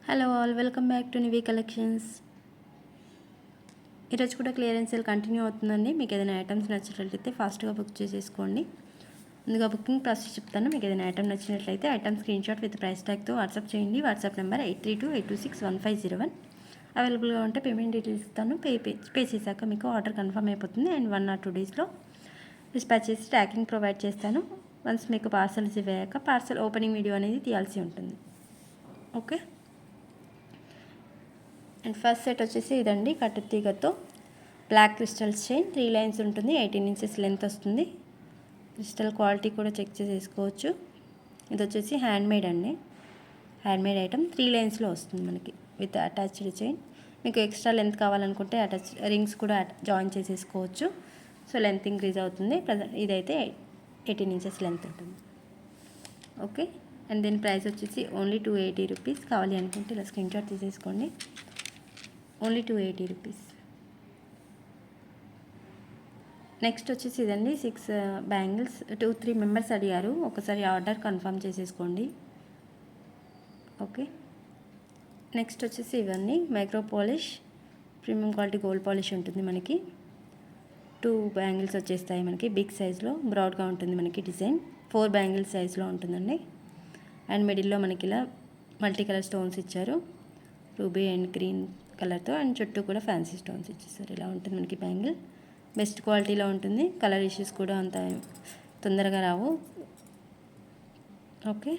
Hello all, welcome back to Nivi collections. ఈరోజు కూడా clearance sale continue అవుతుందండి. మీకు ఏదైనా ఐటమ్స్ నచ్చినట్లయితే ఫాస్ట్గా బుక్ చేసేసుకోండి. ముందుగా బుకింగ్ ప్రాసెస్ చెప్తాను. మీకు ఏదైనా ఐటమ్ నచ్చినట్లయితే item screen shot with price ట్యాగ్తో వాట్సాప్ చేయండి. WhatsApp number 8328261501. అవైలబుల్గా ఉంటే పేమెంట్ డీటెయిల్స్ ఇస్తాను. పే చేశాక మీకు ఆర్డర్ కన్ఫర్మ్ అయిపోతుంది అండ్ 1 or 2 డేస్లో డిస్పాచ్ చేసి ట్రాకింగ్ ప్రొవైడ్ చేస్తాను. వన్స్ మీకు పార్సల్స్ ఇవ్వాక పార్సల్ ఓపెనింగ్ వీడియో అనేది తీయాల్సి ఉంటుంది. ఓకే. అండ్ ఫస్ట్ సెట్ వచ్చేసి ఇదండి, కట్టు తీగతో బ్లాక్ క్రిస్టల్స్ చైన్ 3 లైన్స్ ఉంటుంది. 18 inches లెంత్ వస్తుంది. క్రిస్టల్ క్వాలిటీ కూడా చెక్ చేసేసుకోవచ్చు. ఇది వచ్చేసి హ్యాండ్మేడ్ అండి, హ్యాండ్మేడ్ ఐటమ్ 3 లైన్స్లో వస్తుంది మనకి విత్ అటాచ్డ్ చైన్. మీకు ఎక్స్ట్రా లెంత్ కావాలనుకుంటే అటాచ్ రింగ్స్ కూడా జాయిన్ చేసేసుకోవచ్చు. సో లెంత్ ఇంక్రీజ్ అవుతుంది. ఇదైతే 18 inches లెంత్ ఉంటుంది. ఓకే. అండ్ దీని ప్రైస్ వచ్చేసి ఓన్లీ 280 రూపీస్. కావాలి అనుకుంటే ఇలా స్క్రీన్ షాట్ తీసేసుకోండి. Only 280 rupees. నెక్స్ట్ వచ్చేసి ఇదండి, 6 బ్యాంగిల్స్. 2-3 మెంబర్స్ అడిగారు. ఒకసారి ఆర్డర్ కన్ఫర్మ్ చేసేసుకోండి. ఓకే. నెక్స్ట్ వచ్చేసి ఇవన్నీ micro polish premium quality gold polish ఉంటుంది మనకి. 2 బ్యాంగిల్స్ వచ్చేస్తాయి మనకి బిగ్ సైజ్లో. బ్రాడ్గా ఉంటుంది మనకి డిజైన్. 4 బ్యాంగిల్స్ సైజ్లో ఉంటుందండి. అండ్ మిడిల్లో మనకి ఇలా మల్టీ కలర్ స్టోన్స్ ఇచ్చారు, రూబీ అండ్ గ్రీన్ కలర్తో. అండ్ చుట్టూ కూడా ఫ్యాన్సీ స్టోన్స్ ఇచ్చేసారు. ఇలా ఉంటుంది మనకి బ్యాంగిల్. బెస్ట్ క్వాలిటీలో ఉంటుంది. కలర్ ఇష్యూస్ కూడా అంత తొందరగా రావు. Okay.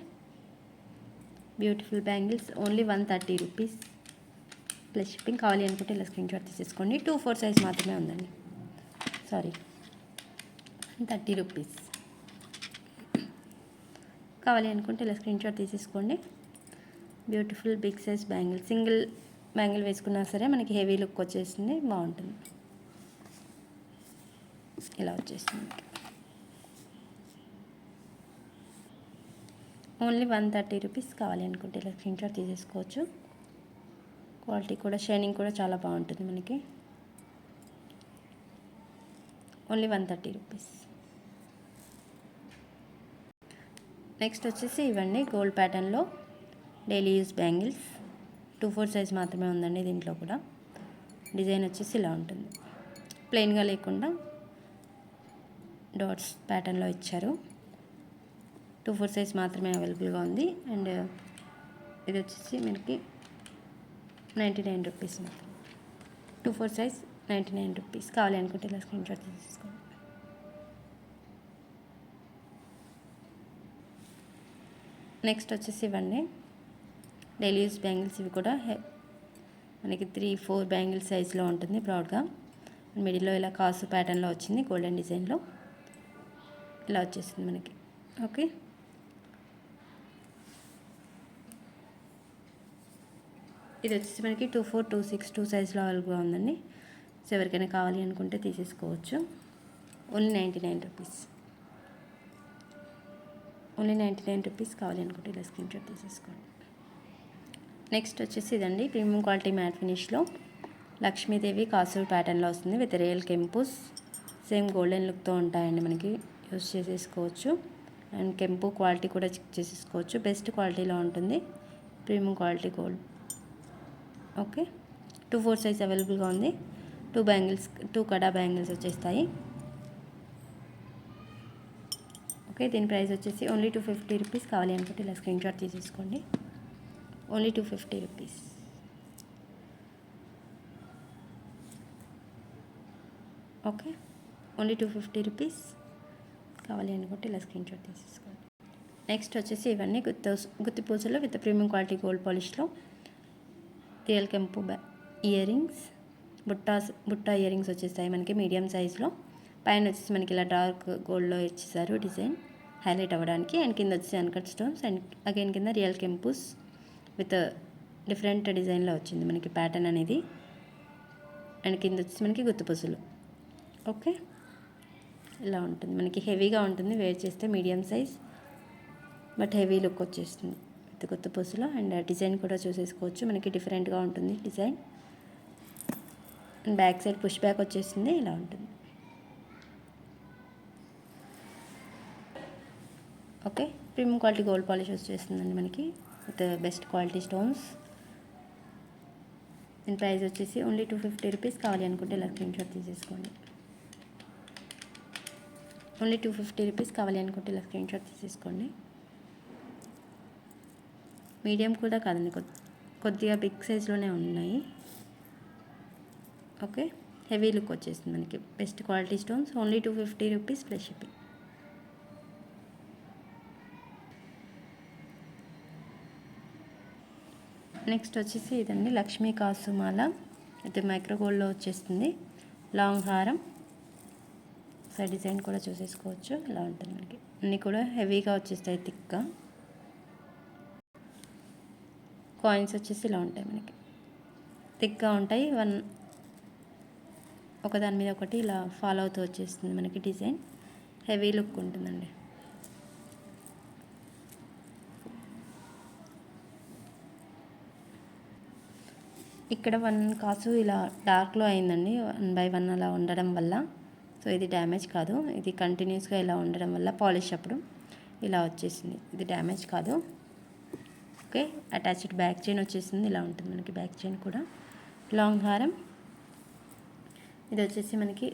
Beautiful bangles. Only 130 rupees plus shipping. కావాలి అనుకుంటే ఇలా స్క్రీన్ షాట్ తీసేసుకోండి. 2-4 సైజ్ మాత్రమే ఉందండి. Sorry, 130 rupees. కావాలి అనుకుంటే ఇలా స్క్రీన్ షాట్ తీసేసుకోండి. Beautiful big size bangle. Single bangle వేసుకున్నా సరే మనకి హెవీ లుక్ వచ్చేసింది, బాగుంటుంది. ఇలా వచ్చేసింది. Only 130 rupees. కావాలి అనుకుంటే ఇలా స్క్రీన్ షాట్ తీసేసుకోవచ్చు. క్వాలిటీ కూడా, షైనింగ్ కూడా చాలా బాగుంటుంది మనకి. Only 130 rupees. నెక్స్ట్ వచ్చేసి ఇవన్నీ గోల్డ్ ప్యాటర్న్లో డైలీ యూజ్ బ్యాంగిల్స్. 2-4 సైజ్ మాత్రమే ఉందండి. దీంట్లో కూడా డిజైన్ వచ్చేసి ఇలా ఉంటుంది, ప్లెయిన్గా లేకుండా డాట్స్ ప్యాటర్న్లో ఇచ్చారు. 2-4 సైజ్ మాత్రమే అవైలబుల్గా ఉంది. అండ్ ఇది వచ్చేసి మనకి 99 రూపీస్ మాత్రం. 2-4 సైజ్ 99 రూపీస్. కావాలి అనుకుంటే ఇలా స్క్రీన్ షాట్ తీసుకోండి. నెక్స్ట్ వచ్చేసి ఇవన్నీ డైలీ యూజ్ బ్యాంగిల్స్. ఇవి కూడా మనకి 3-4 బ్యాంగిల్స్ సైజ్లో ఉంటుంది, బ్రాడ్గా. మిడిల్లో ఇలా కాసు ప్యాటర్న్లో వచ్చింది, గోల్డెన్ డిజైన్లో ఇలా వచ్చేసింది మనకి. ఓకే. ఇది వచ్చేసి మనకి 2-4, 2-6, 2 సైజ్లో అవైలబుల్గా ఉందండి. సో ఎవరికైనా కావాలి అనుకుంటే తీసేసుకోవచ్చు. Only 99 rupees. Only 99 rupees. కావాలి అనుకుంటే ఇలా స్క్రీన్ షాట్ తీసేసుకోండి. నెక్స్ట్ వచ్చేసి ఇదండి, ప్రీమియం క్వాలిటీ మ్యాట్ ఫినిష్లో లక్ష్మీదేవి కాసు ప్యాటర్న్లో వస్తుంది విత్ రియల్ కెంపుస్. సేమ్ గోల్డెన్ లుక్తో ఉంటాయండి మనకి. యూస్ చేసేసుకోవచ్చు. అండ్ కెంపు క్వాలిటీ కూడా చెక్ చేసేసుకోవచ్చు. బెస్ట్ క్వాలిటీలో ఉంటుంది, premium quality gold. Okay. 2-4 size అవైలబుల్గా ఉంది. 2 కడా బ్యాంగిల్స్ వచ్చేస్తాయి. ఓకే. దీని ప్రైస్ వచ్చేసి ఓన్లీ 250 రూపీస్. కావాలి అనుకుంటే ఇలా స్క్రీన్ షాట్ తీసేసుకోండి. Only 250 rupees. Okay. Only 250 rupees. కావాలి అనుకుంటే ఇలా స్క్రీన్ షాట్ తీసేసుకోండి. నెక్స్ట్ వచ్చేసి ఇవన్నీ గుత్తి పూసలు విత్ ప్రీమియం క్వాలిటీ గోల్డ్ పాలిష్లో రియల్ కెంపు ఇయర్ రింగ్స్. బుట్ట ఇయర్ రింగ్స్ వచ్చేస్తాయి మనకి మీడియం సైజ్లో. పైన వచ్చేసి మనకి ఇలా డార్క్ గోల్డ్లో ఇచ్చేసారు డిజైన్ హైలైట్ అవ్వడానికి. అండ్ కింద వచ్చేసి అన్కట్ స్టోన్స్. అండ్ అగైన్ కింద రియల్ కెంపుస్ విత్ డిఫరెంట్ డిజైన్లో వచ్చింది మనకి ప్యాటర్న్ అనేది. అండ్ కింద వచ్చేసి మనకి గుత్తుపూసలు. ఓకే. ఇలా ఉంటుంది మనకి. హెవీగా ఉంటుంది, వేర్ చేస్తే medium size but heavy look వచ్చేస్తుంది విత్ గుత్తుపూసలు. అండ్ డిజైన్ కూడా చూసేసుకోవచ్చు, మనకి డిఫరెంట్గా ఉంటుంది design. And back side push back వచ్చేస్తుంది, ఇలా ఉంటుంది. Okay. Premium quality gold polish వచ్చేస్తుందండి మనకి విత్ బెస్ట్ క్వాలిటీ స్టోన్స్. దీని ప్రైస్ వచ్చేసి ఓన్లీ 250 రూపీస్. కావాలి అనుకుంటే ఇలా స్క్రీన్ షాట్ తీసేసుకోండి. Only 250 rupees. కావాలి అనుకుంటే ఇలా స్క్రీన్ షాట్ తీసేసుకోండి. మీడియం కూడా కాదండి, కొద్దిగా బిగ్ సైజ్లోనే ఉన్నాయి. ఓకే, హెవీ లుక్ వచ్చేసింది మనకి. Best quality stones. Only 250 rupees plus shipping. Next వచ్చేసి ఇదండి లక్ష్మీ కాసుమాల. అయితే మైక్రో గోల్డ్లో వచ్చేస్తుంది. లాంగ్ హారం. సైడ్ డిజైన్ కూడా చూసేసుకోవచ్చు. ఇలా ఉంటుంది మనకి. అన్నీ కూడా హెవీగా వచ్చేస్తాయి, థిక్గా. కాయిన్స్ వచ్చేసి ఇలా ఉంటాయి మనకి, థిక్గా ఉంటాయి. ఒకదాని మీద ఒకటి ఇలా ఫాలో అవుతూ వచ్చేస్తుంది మనకి డిజైన్. హెవీ లుక్ ఉంటుందండి. ఇక్కడ 1 కాసు ఇలా డార్క్లో అయిందండి, 1/1 అలా ఉండడం వల్ల. సో ఇది డ్యామేజ్ కాదు, ఇది కంటిన్యూస్గా ఇలా ఉండడం వల్ల పాలిష్ అప్పుడు ఇలా వచ్చేసింది. ఇది డ్యామేజ్ కాదు. ఓకే, అటాచ్డ్ బ్యాక్ చైన్ వచ్చేసింది. ఇలా ఉంటుంది మనకి బ్యాక్ చైన్ కూడా. లాంగ్ హారం. ఇది వచ్చేసి మనకి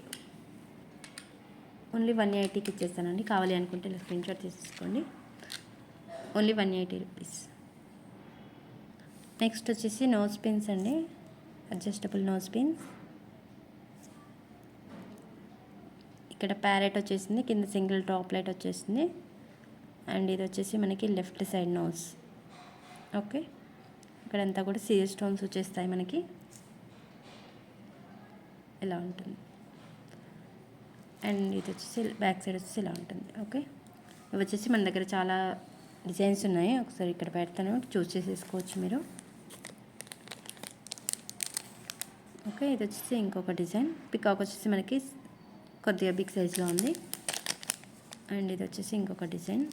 ఓన్లీ 180కి ఇచ్చేస్తానండి. కావాలి అనుకుంటే ఇలా స్క్రీన్ షాట్ తీసేసుకోండి. Only 180 rupees. నెక్స్ట్ వచ్చేసి నోస్ పిన్స్ అండి, అడ్జస్టబుల్ నోస్ పిన్స్. ఇక్కడ ప్యారెట్ వచ్చేసింది, కింద సింగిల్ డ్రాప్లెట్ వచ్చేసింది. అండ్ ఇది వచ్చేసి మనకి లెఫ్ట్ సైడ్ నోస్. ఓకే, ఇక్కడంతా కూడా సీజర్ స్టోన్స్ వచ్చేస్తాయి మనకి. ఇలా ఉంటుంది. అండ్ ఇది వచ్చేసి బ్యాక్ సైడ్ వచ్చేసి ఇలా ఉంటుంది. ఓకే, ఇవి వచ్చేసి మన దగ్గర చాలా డిజైన్స్ ఉన్నాయి. ఒకసారి ఇక్కడ పెడతాను, చూస్ చేసేసుకోవచ్చు మీరు. ఓకే, ఇది వచ్చేసి ఇంకొక డిజైన్. పికాక్ వచ్చేసి మనకి కొద్దిగా బిగ్ సైజ్లో ఉంది. అండ్ ఇది వచ్చేసి ఇంకొక డిజైన్.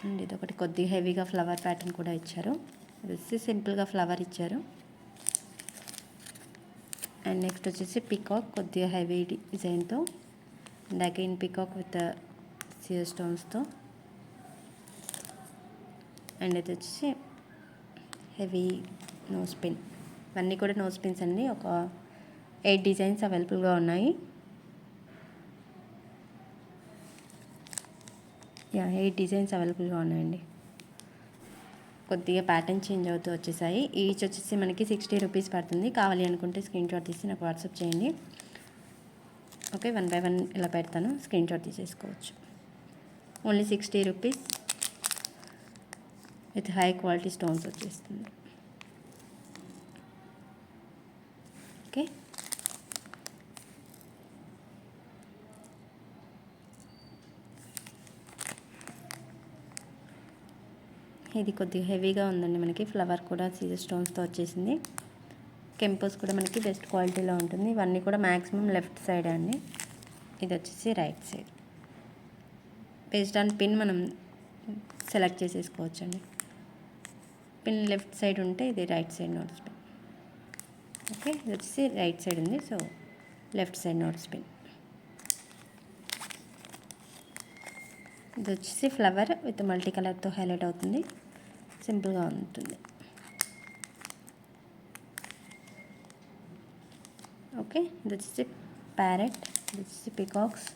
అండ్ ఇది ఒకటి కొద్దిగా హెవీగా ఫ్లవర్ ప్యాటర్న్ కూడా ఇచ్చారు. ఇది వచ్చేసి సింపుల్గా ఫ్లవర్ ఇచ్చారు. అండ్ నెక్స్ట్ వచ్చేసి పికాక్, కొద్దిగా హెవీ డిజైన్తో. అండ్ అగైన్ పికాక్ విత్ సీజర్ స్టోన్స్తో. అండ్ ఇది వచ్చేసి హెవీ నోస్ పిన్. ఇవన్నీ కూడా నోస్ పిన్స్ అండి. ఒక 8 డిజైన్స్ అవైలబుల్గా ఉన్నాయి. 8 డిజైన్స్ అవైలబుల్గా ఉన్నాయండి. కొద్దిగా ప్యాటర్న్ చేంజ్ అవుతూ వచ్చేసాయి. ఈచ్ వచ్చేసి మనకి 60 రూపీస్ పడుతుంది. కావాలి అనుకుంటే స్క్రీన్ షాట్ తీసి నాకు వాట్సాప్ చేయండి. ఓకే, 1 బై 1 ఇలా పెడతాను, స్క్రీన్ షాట్ తీసేసుకోవచ్చు. Only 60 rupees with high quality stones వచ్చేస్తుంది. ఓకే, ఇది కొద్దిగా హెవీగా ఉందండి మనకి. ఫ్లవర్ కూడా సీజర్ స్టోన్స్తో వచ్చేసింది. కెంపోస్ కూడా మనకి బెస్ట్ క్వాలిటీలో ఉంటుంది. ఇవన్నీ కూడా మ్యాక్సిమం లెఫ్ట్ సైడ్ అండి. ఇది వచ్చేసి right side. Based on pin మనం సెలెక్ట్ చేసేసుకోవచ్చండి. పిన్ లెఫ్ట్ సైడ్ ఉంటే ఇది right side notes pin. Okay, ఇది వచ్చేసి రైట్ సైడ్ ఉంది, so left side notes pin. ఇది వచ్చేసి ఫ్లవర్ విత్ మల్టీ కలర్తో హైలైట్ అవుతుంది. సింపుల్గా ఉంటుంది. ఓకే, ఇది వచ్చేసి ప్యారెట్, ఇది వచ్చేసి పికాక్స్.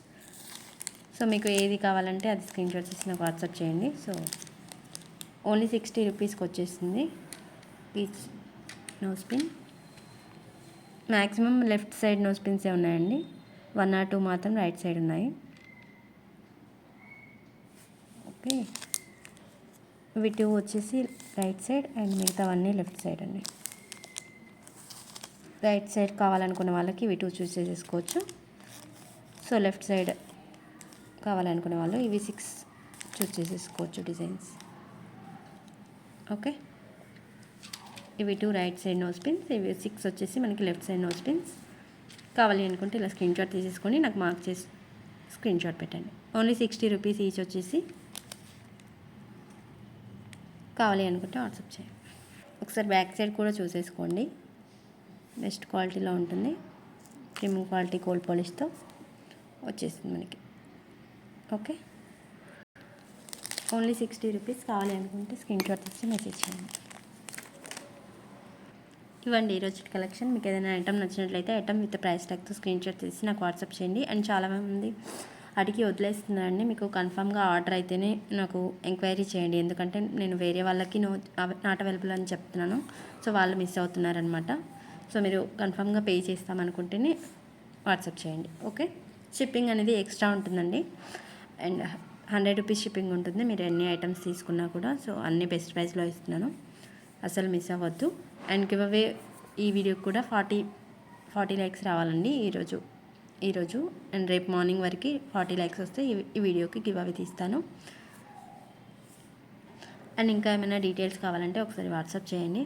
సో మీకు ఏది కావాలంటే అది స్క్రీన్ షాట్ చేసి నాకు వాట్సాప్ చేయండి. సో ఓన్లీ 60 రూపీస్కి వచ్చేస్తుంది each nose pin. Maximum left side nose పిన్సే ఉన్నాయండి. 1 or 2 మాత్రం రైట్ సైడ్ ఉన్నాయి. ఓకే, ఇవి 2 వచ్చేసి రైట్ సైడ్ అండ్ మిగతావన్నీ లెఫ్ట్ సైడ్ అండి. రైట్ సైడ్ కావాలనుకున్న వాళ్ళకి ఇవి 2 చూస్ చేసేసుకోవచ్చు. సో లెఫ్ట్ సైడ్ కావాలనుకునే వాళ్ళు ఇవి 6 చూస్ చేసేసుకోవచ్చు డిజైన్స్. ఓకే, ఇవి 2 రైట్ సైడ్ నోస్ పిన్స్, ఇవి 6 వచ్చేసి మనకి లెఫ్ట్ సైడ్ నోస్ పిన్స్. కావాలి అనుకుంటే ఇలా స్క్రీన్ షాట్ తీసేసుకొని నాకు మార్క్ చేసి స్క్రీన్ షాట్ పెట్టండి. ఓన్లీ 60 రూపీస్ ఈచ్ వచ్చేసి. కావాలి అనుకుంటే వాట్సాప్ చేయండి. ఒకసారి బ్యాక్ సైడ్ కూడా చూసేసుకోండి. బెస్ట్ క్వాలిటీలో ఉంటుంది. ప్రీమియం క్వాలిటీ గోల్డ్ పాలిష్తో వచ్చేసింది మనకి. Okay, only 60 rupees. కావాలి అనుకుంటే స్క్రీన్ షాట్ తీసి మెసేజ్ చేయండి. ఇవ్వండి ఈరోజు కలెక్షన్. మీకు ఏదైనా ఐటమ్ నచ్చినట్లయితే ఐటమ్ విత్ ప్రైస్ ట్యాగ్తో స్క్రీన్ షాట్ తీసి నాకు వాట్సాప్ చేయండి. అండ్ చాలామంది అడిగి వదిలేస్తున్నారండి. మీకు కన్ఫామ్గా ఆర్డర్ అయితేనే నాకు ఎంక్వైరీ చేయండి, ఎందుకంటే నేను వేరే వాళ్ళకి నాట్ అవైలబుల్ అని చెప్తున్నాను. సో వాళ్ళు మిస్ అవుతున్నారనమాట. సో మీరు కన్ఫామ్గా పే చేస్తామనుకుంటేనే వాట్సాప్ చేయండి. ఓకే. షిప్పింగ్ అనేది ఎక్స్ట్రా ఉంటుందండి. అండ్ 100 రూపీస్ షిప్పింగ్ ఉంటుంది మీరు ఎన్ని ఐటమ్స్ తీసుకున్నా కూడా. సో అన్ని బెస్ట్ ప్రైస్లో ఇస్తున్నాను, అసలు మిస్ అవ్వద్దు. అండ్ గివ్ అవే ఈ వీడియోకి కూడా 40 లైక్స్ రావాలండి ఈరోజు అండ్ రేపు మార్నింగ్ వరకు 40 లైక్స్ వస్తే ఈ వీడియోకి గివ్ అవే తీస్తాను. అండ్ ఇంకా ఏమైనా డీటెయిల్స్ కావాలంటే ఒకసారి వాట్సాప్ చేయండి.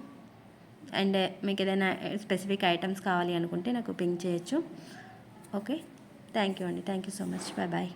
అండ్ మీకు ఏదైనా స్పెసిఫిక్ ఐటమ్స్ కావాలి అనుకుంటే నాకు పింక్ చేయొచ్చు. ఓకే. థ్యాంక్ యూ అండి. Thank you so much. Bye bye.